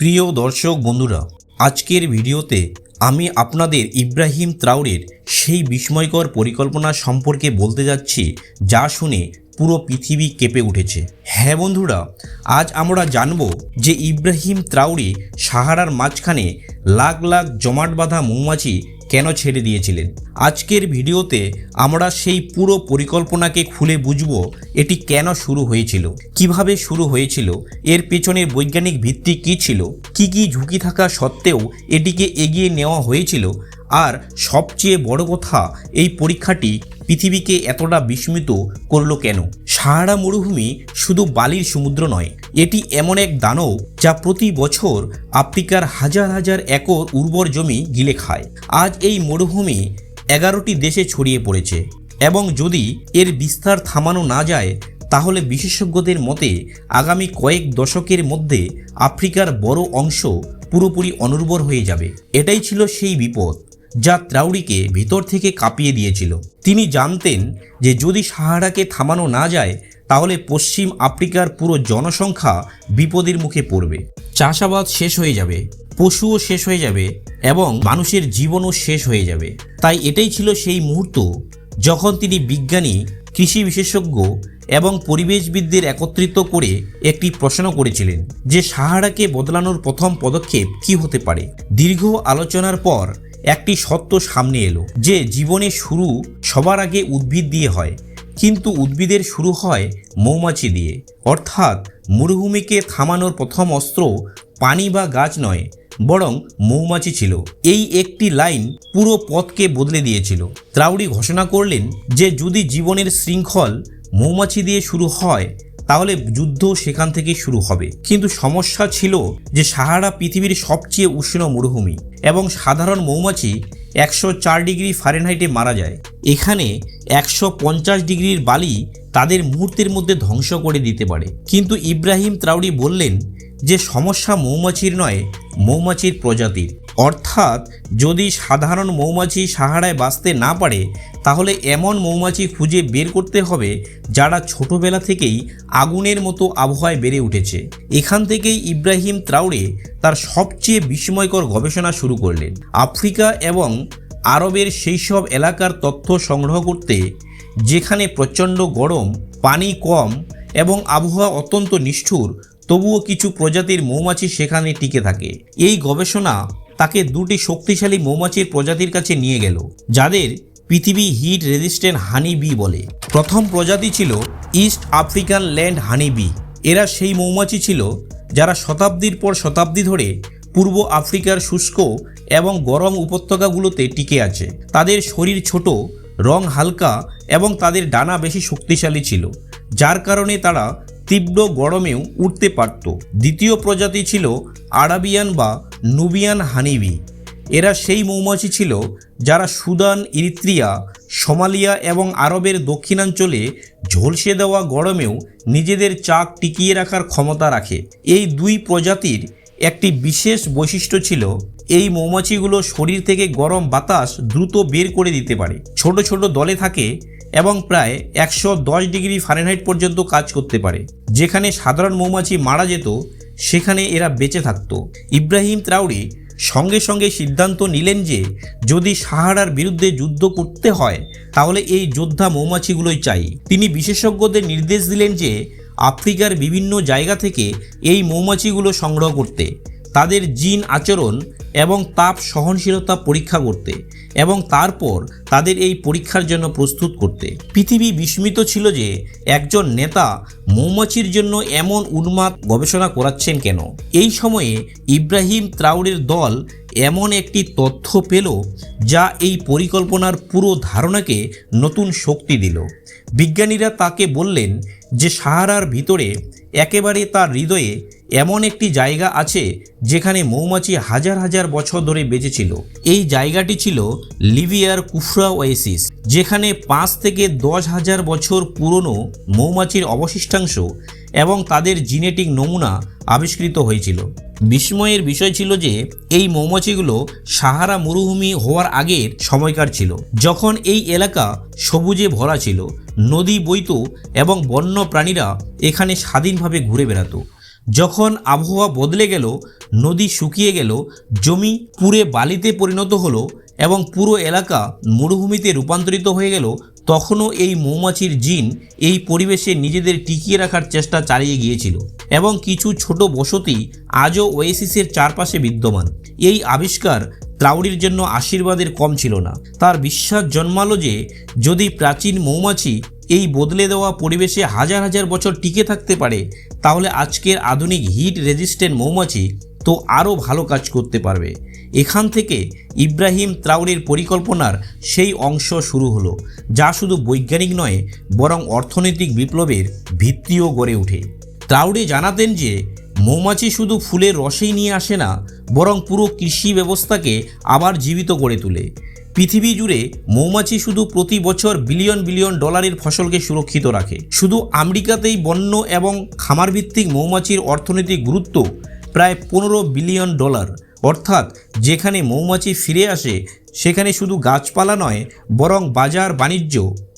প্রিয় দর্শক বন্ধুরা, আজকের ভিডিওতে আমি আপনাদের ইব্রাহিম ত্রাওরের সেই বিস্ময়কর পরিকল্পনা সম্পর্কে বলতে যাচ্ছি যা শুনে পুরো পৃথিবী কেঁপে উঠেছে। হ্যাঁ বন্ধুরা, আজ আমরা জানব যে ইব্রাহিম ত্রাওরে সাহারার মাঝখানে লাখ লাখ জমাট বাঁধা মৌমাছি কেন ছেড়ে দিয়েছিলেন। আজকের ভিডিওতে আমরা সেই পুরো পরিকল্পনাকে খুলে বুঝব, এটি কেন শুরু হয়েছিল, কিভাবে শুরু হয়েছিল, এর পেছনের বৈজ্ঞানিক ভিত্তি কী ছিল, কি কি ঝুঁকি থাকা সত্ত্বেও এটিকে এগিয়ে নেওয়া হয়েছিল, আর সবচেয়ে বড় কথা, এই পরীক্ষাটি পৃথিবীকে এতটা বিস্মিত করলো কেন। সাহারা মরুভূমি শুধু বালির সমুদ্র নয়, এটি এমন এক দানব যা প্রতি বছর আফ্রিকার হাজার হাজার একর উর্বর জমি গিলে খায়। আজ এই মরুভূমি 11টি দেশে ছড়িয়ে পড়েছে এবং যদি এর বিস্তার থামানো না যায় তাহলে বিশেষজ্ঞদের মতে আগামী কয়েক দশকের মধ্যে আফ্রিকার বড় অংশ পুরোপুরি অনুর্বর হয়ে যাবে। এটাই ছিল সেই বিপদ যা ত্রাওরিকে ভিতর থেকে কাঁপিয়ে দিয়েছিল। তিনি জানতেন যে যদি সাহারাকে থামানো না যায় তাহলে পশ্চিম আফ্রিকার পুরো জনসংখ্যা বিপদের মুখে পড়বে, চাষাবাদ শেষ হয়ে যাবে, পশুও শেষ হয়ে যাবে এবং মানুষের জীবনও শেষ হয়ে যাবে। তাই এটাই ছিল সেই মুহূর্ত যখন তিনি বিজ্ঞানী, কৃষি বিশেষজ্ঞ এবং পরিবেশবিদদের একত্রিত করে একটি প্রশ্ন করেছিলেন যে সাহারাকে বদলানোর প্রথম পদক্ষেপ কী হতে পারে। দীর্ঘ আলোচনার পর একটি সত্য সামনে এলো যে জীবনের শুরু সবার আগে উদ্ভিদ দিয়ে হয়, কিন্তু উদ্ভিদের শুরু হয় মৌমাছি দিয়ে। অর্থাৎ মরুভূমিকে থামানোর প্রথম অস্ত্র পানি বা গাছ নয়, বরং মৌমাছি ছিল। এই একটি লাইন পুরো পথকে বদলে দিয়েছিল। ত্রাওরি ঘোষণা করলেন যে যদি জীবনের শৃঙ্খল মৌমাছি দিয়ে শুরু হয় তাহলে যুদ্ধ সেখান থেকেই শুরু হবে। কিন্তু সমস্যা ছিল যে সাহারা পৃথিবীর সবচেয়ে উষ্ণ মরুভূমি এবং সাধারণ মৌমাছি 104 ডিগ্রি ফারেনহাইটে মারা যায়। এখানে 150 ডিগ্রির বালি তাদের মুহূর্তের মধ্যে ধ্বংস করে দিতে পারে। কিন্তু ইব্রাহিম ত্রাওরি বললেন যে সমস্যা মৌমাছির নয়, মৌমাছির প্রজাতির। অর্থাৎ যদি সাধারণ মৌমাছি সাহারায় বাঁচতে না পারে তাহলে এমন মৌমাছি খুঁজে বের করতে হবে যারা ছোটবেলা থেকেই আগুনের মতো আবহাওয়ায় বেড়ে উঠেছে। এখান থেকেই ইব্রাহিম ত্রাওরে তার সবচেয়ে বিস্ময়কর গবেষণা শুরু করলেন। আফ্রিকা এবং আরবের সেই সব এলাকার তথ্য সংগ্রহ করতে যেখানে প্রচণ্ড গরম, পানি কম এবং আবহাওয়া অত্যন্ত নিষ্ঠুর, তবুও কিছু প্রজাতির মৌমাছি সেখানে টিকে থাকে। এই গবেষণা তাকে দুটি শক্তিশালী মৌমাছির প্রজাতির কাছে নিয়ে গেল যাদের পৃথিবী হিট রেজিস্ট্যান্ট হানি বি বলে। প্রথম প্রজাতি ছিল ইস্ট আফ্রিকান ল্যান্ড হানি বি। এরা সেই মৌমাছি ছিল যারা শতাব্দীর পর শতাব্দী ধরে পূর্ব আফ্রিকার শুষ্ক এবং গরম উপত্যকাগুলোতে টিকে আছে। তাদের শরীর ছোট, রং হালকা এবং তাদের ডানা বেশি শক্তিশালী ছিল, যার কারণে তারা তীব্র গরমেও উঠতে পারত। দ্বিতীয় প্রজাতি ছিল আরাবিয়ান বা নুবিয়ান হানিবি। এরা সেই মৌমাছি ছিল যারা সুদান, ইরিত্রিয়া, সোমালিয়া এবং আরবের দক্ষিণাঞ্চলে ঝলসে দেওয়া গরমেও নিজেদের চাক টিকিয়ে রাখার ক্ষমতা রাখে। এই দুই প্রজাতির একটি বিশেষ বৈশিষ্ট্য ছিল, এই মৌমাছিগুলো শরীর থেকে গরম বাতাস দ্রুত বের করে দিতে পারে, ছোট ছোট দলে থাকে এবং প্রায় 110 ডিগ্রি ফারেনহাইট পর্যন্ত কাজ করতে পারে। যেখানে সাধারণ মৌমাছি মারা যেত সেখানে এরা বেঁচে থাকত। ইব্রাহিম ত্রাওরে সঙ্গে সঙ্গে সিদ্ধান্ত নিলেন যে যদি সাহারার বিরুদ্ধে যুদ্ধ করতে হয় তাহলে এই যোদ্ধা মৌমাছিগুলোই চাই। তিনি বিশেষজ্ঞদের নির্দেশ দিলেন যে আফ্রিকার বিভিন্ন জায়গা থেকে এই মৌমাছিগুলো সংগ্রহ করতে, তাদের জিন, আচরণ এবং তাপ সহনশীলতা পরীক্ষা করতে এবং তারপর তাদের এই পরীক্ষার জন্য প্রস্তুত করতে। পৃথিবী বিস্মিত ছিল যে একজন নেতা মৌমাছির জন্য এমন উন্মাদ গবেষণা করাচ্ছেন কেন। এই সময়ে ইব্রাহিম ত্রাওরের দল এমন একটি তথ্য পেল যা এই পরিকল্পনার পুরো ধারণাকে নতুন শক্তি দিল। বিজ্ঞানীরা তাকে বললেন যে সাহারার ভিতরে একেবারে তার হৃদয়ে এমন একটি জায়গা আছে যেখানে মৌমাছি হাজার হাজার বছর ধরে বেঁচেছিল। এই জায়গাটি ছিল লিবিয়ার কুফরা ওয়েসিস, যেখানে 5 থেকে 10 হাজার বছর পুরনো মৌমাছির অবশিষ্টাংশ এবং তাদের জিনেটিক নমুনা আবিষ্কৃত হয়েছিল। বিস্ময়ের বিষয় ছিল যে এই মৌমাছিগুলো সাহারা মরুভূমি হওয়ার আগের সময়কার ছিল, যখন এই এলাকা সবুজে ভরা ছিল, নদী বইত এবং বন্য প্রাণীরা এখানে স্বাধীনভাবে ঘুরে বেড়াতো। যখন আবহাওয়া বদলে গেল, নদী শুকিয়ে গেল, জমি পুড়ে বালিতে পরিণত হলো এবং পুরো এলাকা মরুভূমিতে রূপান্তরিত হয়ে গেল, তখনও এই মৌমাছির জিন এই পরিবেশে নিজেদের টিকিয়ে রাখার চেষ্টা চালিয়ে গিয়েছিল এবং কিছু ছোট বসতি আজও ওয়েসিসের চারপাশে বিদ্যমান। এই আবিষ্কার ত্রাউড়ির জন্য আশীর্বাদের কম ছিল না। তার বিশ্বাস জন্মালো যে যদি প্রাচীন মৌমাছি এই বদলে দেওয়া পরিবেশে হাজার হাজার বছর টিকে থাকতে পারে, তাহলে আজকের আধুনিক হিট রেজিস্ট্যান্ট মৌমাছি তো আরও ভালো কাজ করতে পারবে। এখান থেকে ইব্রাহিম ত্রাউড়ির পরিকল্পনার সেই অংশ শুরু হলো, যা শুধু বৈজ্ঞানিক নয় বরং অর্থনৈতিক বিপ্লবের ভিত্তিও গড়ে ওঠে। ত্রাউড়ি জানাতেন যে মৌমাছি শুধু ফুলের রসেই নিয়ে আসে না, বরং পুরো কৃষি ব্যবস্থাকে আবার জীবিত করে তোলে। পৃথিবী জুড়ে মৌমাছি শুধু প্রতি বছর বিলিয়ন বিলিয়ন ডলারের ফসলকে সুরক্ষিত রাখে। শুধু আমেরিকাতেই বন্য এবং খামারভিত্তিক মৌমাছির অর্থনৈতিক গুরুত্ব প্রায় 15 বিলিয়ন ডলার। অর্থাৎ যেখানে মৌমাছি ফিরে আসে সেখানে শুধু গাছপালা নয় বরং বাজার, বাণিজ্য,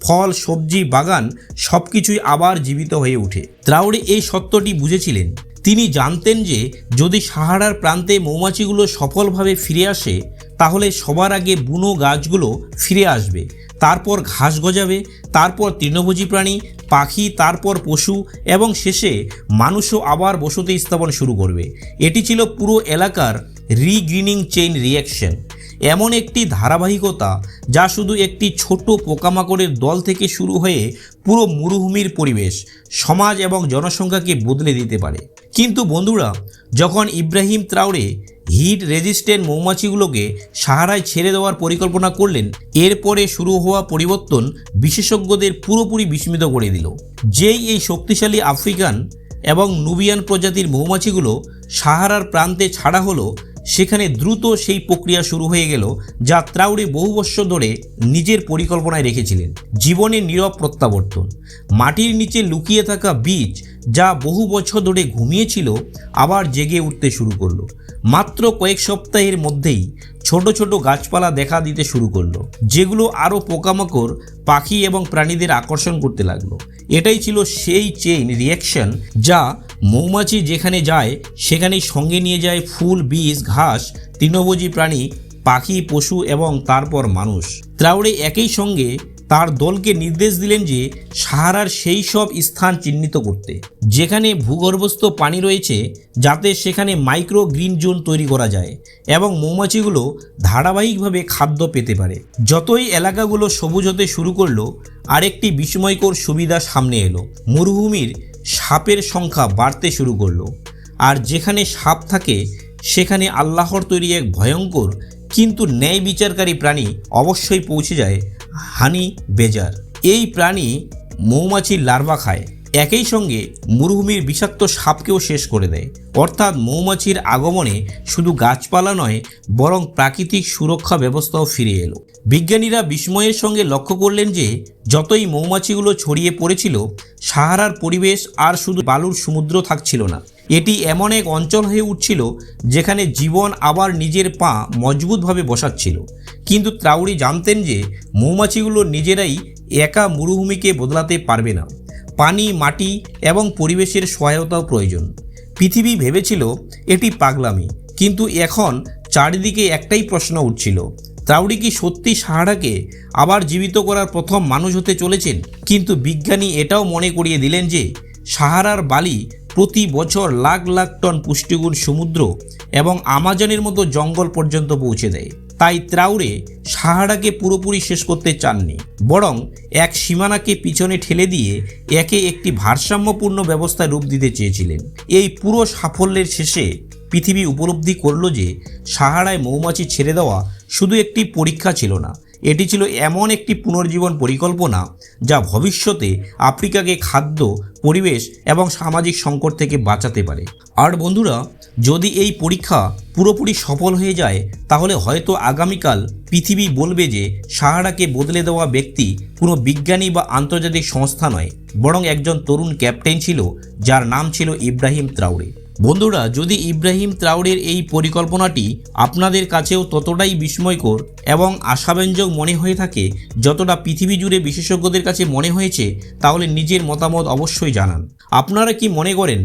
ফল, সবজি, বাগান সব কিছুই আবার জীবিত হয়ে ওঠে। ত্রাউড়ি এই সত্যটি বুঝেছিলেন। তিনি জানতেন যে যদি সাহারার প্রান্তে মৌমাছিগুলো সফলভাবে ফিরে আসে, তাহলে সবার আগে বুনো গাছগুলো ফিরে আসবে, তারপর ঘাস গজাবে, তারপর তৃণভোজী প্রাণী, পাখি, তারপর পশু এবং শেষে মানুষও আবার বসতি স্থাপন শুরু করবে। এটি ছিল পুরো এলাকার রিগ্রিনিং চেইন রিঅ্যাকশন, এমন একটি ধারাবাহিকতা যা শুধু একটি ছোট পোকামাকড়ের দল থেকে শুরু হয়ে পুরো মরুভূমির পরিবেশ, সমাজ এবং জনসংখ্যাকে বদলে দিতে পারে। কিন্তু বন্ধুরা, যখন ইব্রাহিম ত্রাউড়ে হিট রেজিস্ট্যান্ট মৌমাছিগুলোকে সাহারায় ছেড়ে দেওয়ার পরিকল্পনা করলেন, এরপরে শুরু হওয়া পরিবর্তন বিশেষজ্ঞদের পুরোপুরি বিস্মিত করে দিল। যেই এই শক্তিশালী আফ্রিকান এবং নুবিয়ান প্রজাতির মৌমাছিগুলো সাহারার প্রান্তে ছাড়া হলো, সেখানে দ্রুত সেই প্রক্রিয়া শুরু হয়ে গেল যা ত্রাউড়ি বহু বছর ধরে নিজের পরিকল্পনায় রেখেছিলেন। জীবনের নীরব প্রত্যাবর্তন। মাটির নিচে লুকিয়ে থাকা বীজ যা বহু বছর ধরে ঘুমিয়েছিল আবার জেগে উঠতে শুরু করলো। মাত্র কয়েক সপ্তাহের মধ্যেই ছোট ছোট গাছপালা দেখা দিতে শুরু করলো, যেগুলো আরও পোকামাকড়, পাখি এবং প্রাণীদের আকর্ষণ করতে লাগলো। এটাই ছিল সেই চেইন রিঅ্যাকশন যা মৌমাছি যেখানে যায় সেখানেই সঙ্গে নিয়ে যায় ফুল, বীজ, ঘাস, তৃণভোজী প্রাণী, পাখি, পশু এবং তারপর মানুষ। ত্রাউড়ে একই সঙ্গে তার দলকে নির্দেশ দিলেন যে সাহারার সেই সব স্থান চিহ্নিত করতে যেখানে ভূগর্ভস্থ পানি রয়েছে, যাতে সেখানে মাইক্রো গ্রিন জোন তৈরি করা যায় এবং মৌমাছিগুলো ধারাবাহিকভাবে খাদ্য পেতে পারে। যতই এলাকাগুলো সবুজ হতে শুরু করলো, আরেকটি বিস্ময়কর সুবিধা সামনে এলো। মরুভূমির সাপের সংখ্যা বাড়তে শুরু করলো, আর যেখানে সাপ থাকে সেখানে আল্লাহর তৈরি এক ভয়ঙ্কর কিন্তু ন্যায় বিচারকারী প্রাণী অবশ্যই পৌঁছে যায়, হানি বেজার। এই প্রাণী মৌমাছির লার্ভা খায়, একই সঙ্গে মরুভূমির বিষাক্ত সাপকেও শেষ করে দেয়। অর্থাৎ মৌমাছির আগমনে শুধু গাছপালা নয় বরং প্রাকৃতিক সুরক্ষা ব্যবস্থাও ফিরে এলো। বিজ্ঞানীরা বিস্ময়ের সঙ্গে লক্ষ্য করলেন যে যতই মৌমাছিগুলো ছড়িয়ে পড়েছিল, সাহারার পরিবেশ আর শুধু বালুর সমুদ্র থাকছিল না। এটি এমন এক অঞ্চল হয়ে উঠছিল যেখানে জীবন আবার নিজের পা মজবুতভাবে বসাচ্ছিল। কিন্তু ত্রাউড়ি জানতেন যে মৌমাছিগুলো নিজেরাই একা মরুভূমিকে বদলাতে পারবে না। পানি, মাটি এবং পরিবেশের সহায়তাও প্রয়োজন। পৃথিবী ভেবেছিল এটি পাগলামি, কিন্তু এখন চারিদিকে একটাই প্রশ্ন উঠছিল, ত্রাউড়ি কি সত্যি সাহারাকে আবার জীবিত করার প্রথম মানুষ হতে চলেছেন? কিন্তু বিজ্ঞানী এটাও মনে করিয়ে দিলেন যে সাহারার বালি প্রতি বছর লাখ লাখ টন পুষ্টিগুণ সমুদ্র এবং আমাজনের মতো জঙ্গল পর্যন্ত পৌঁছে দেয়। তাই ত্রাউড়ে সাহারাকে পুরোপুরি শেষ করতে চাননি, বরং এক সীমানাকে পিছনে ঠেলে দিয়ে একে একটি ভারসাম্যপূর্ণ ব্যবস্থায় রূপ দিতে চেয়েছিলেন। এই পুরো সাফল্যের শেষে পৃথিবী উপলব্ধি করল যে সাহারায় মৌমাছি ছেড়ে দেওয়া শুধু একটি পরীক্ষা ছিল না, এটি ছিল এমন একটি পুনর্জীবন পরিকল্পনা যা ভবিষ্যতে আফ্রিকাকে খাদ্য, পরিবেশ এবং সামাজিক সংকট থেকে বাঁচাতে পারে। আর বন্ধুরা, যদি এই পরীক্ষা পুরোপুরি সফল হয়ে যায়, তাহলে হয়তো আগামীকাল পৃথিবী বলবে যে সাহারাকে বদলে দেওয়া ব্যক্তি কোনো বিজ্ঞানী বা আন্তর্জাতিক সংস্থা নয়, বরং একজন তরুণ ক্যাপ্টেন ছিল যার নাম ছিল ইব্রাহিম ত্রাউড়ে। বন্ধুরা, যদি ইব্রাহিম ত্রাউড়ের এই পরিকল্পনাটি আপনাদের কাছেও ততটাই বিস্ময়কর এবং আশাব্যঞ্জক মনে হয়ে থাকে যতটা পৃথিবী জুড়ে বিশেষজ্ঞদের কাছে মনে হয়েছে, তাহলে নিজের মতামত অবশ্যই জানান। আপনারা কি মনে করেন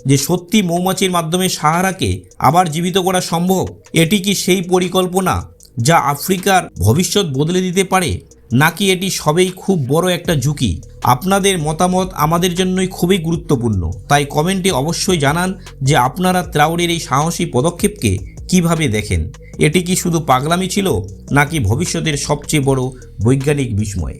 যে সত্যি মৌমাছির মাধ্যমে সাহারাকে আবার জীবিত করা সম্ভব? এটি কি সেই পরিকল্পনা যা আফ্রিকার ভবিষ্যৎ বদলে দিতে পারে, নাকি এটি সবেই খুব বড় একটা ঝুঁকি? আপনাদের মতামত আমাদের জন্যই খুবই গুরুত্বপূর্ণ, তাই কমেন্টে অবশ্যই জানান যে আপনারা ত্রাউরের এই সাহসী পদক্ষেপকে কিভাবে দেখেন। এটি কি শুধু পাগলামি ছিল, নাকি ভবিষ্যতের সবচেয়ে বড় বৈজ্ঞানিক বিস্ময়?